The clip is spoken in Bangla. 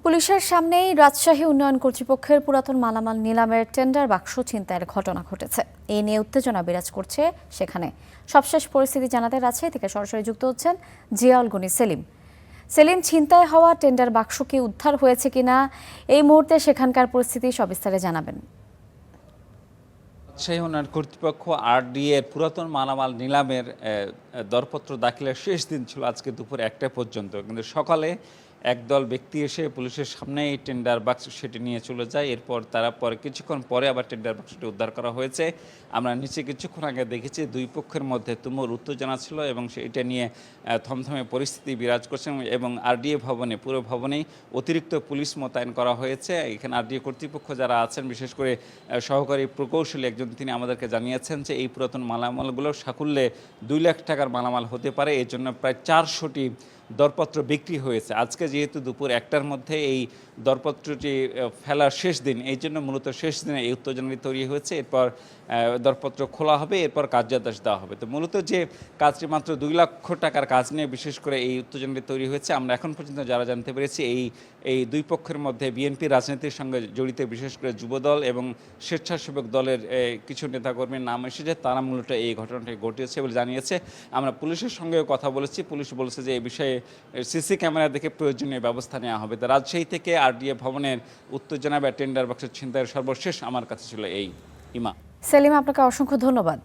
পুলিশের সামনেই রাজশাহী উন্নয়ন কর্তৃপক্ষের পুরাতন মালামাল নিলামের টেন্ডার বাক্স ছিনতাইয়ের ঘটনা ঘটেছে। এ নিয়ে উত্তেজনা বিরাজ করছে সেখানে। সবশেষ পরিস্থিতি জানাতে রাজশাহী থেকে সরাসরি যুক্ত হচ্ছেন জিয়াউল গনি সেলিম। সেলিম, ছিনতাই হওয়া টেন্ডার বাক্স কি উদ্ধার হয়েছে কিনা, এই মুহূর্তে সেখানকার পরিস্থিতি সবিস্তারে জানাবেন। রাজশাহী উন্নয়ন কর্তৃপক্ষ আরডিএ পুরাতন মালামাল নিলামের দরপত্র দাখিলের শেষ দিন ছিল আজকে দুপুর 1টা পর্যন্ত, কিন্তু সকালে একদল ব্যক্তি এসে পুলিশের সামনে এই টেন্ডার বাক্স সেটি নিয়ে চলে যায়। এরপর তারা কিছুক্ষণ পরে আবার টেন্ডার বাক্সটি উদ্ধার করা হয়েছে। আমরা নিচে কিছুক্ষণ আগে দেখেছি দুই পক্ষের মধ্যে তুমুল উত্তেজনা ছিল এবং সেইটা নিয়ে থমথমে পরিস্থিতি বিরাজ করছে এবং আরডিএ ভবনে, পুরো ভবনেই অতিরিক্ত পুলিশ মোতায়েন করা হয়েছে। এখানে আরডিএ কর্তৃপক্ষ যারা আছেন, বিশেষ করে সহকারী প্রকৌশলী একজন, তিনি আমাদেরকে জানিয়েছেন যে এই পুরাতন মালামালগুলো সাকুল্যে 2 লাখ টাকার মালামাল হতে পারে। এই জন্য প্রায় 400টি দরপত্র বিক্রি হয়েছে। আজকে যেহেতু দুপুর 1টার মধ্যে এই দরপত্রটি ফেলার শেষ দিন, এই জন্য মূলত শেষ দিনে এই উত্তেজনাটি তৈরি হয়েছে। এরপর দরপত্র খোলা হবে, এরপর কার্যাদেশ দেওয়া হবে। তো মূলত যে কাজটি মাত্র 2 লক্ষ টাকার কাজ নিয়ে বিশেষ করে এই উত্তেজনাটি তৈরি হয়েছে। আমরা এখন পর্যন্ত যারা জানতে পেরেছি, এই দুই পক্ষের মধ্যে বিএনপি রাজনীতির সঙ্গে জড়িত বিশেষ করে যুবদল এবং স্বেচ্ছাসেবক দলের কিছু নেতাকর্মীর নাম এসেছে। তারা মূলত এই ঘটনাটি ঘটিয়েছে বলে জানিয়েছে। আমরা পুলিশের সঙ্গেও কথা বলেছি। পুলিশ বলেছে যে এই বিষয়ে সিসি ক্যামেরা দেখে প্রয়োজনীয় ব্যবস্থা নেওয়া হবে। তো রাজশাহী থেকে আরডিএ ভবনের উত্তেজনা বা টেন্ডার বাক্সের ছিনতাইয়ের সর্বশেষ আমার কাছে ছিল এই। ইমা সেলিম, আপনাকে অসংখ্য ধন্যবাদ।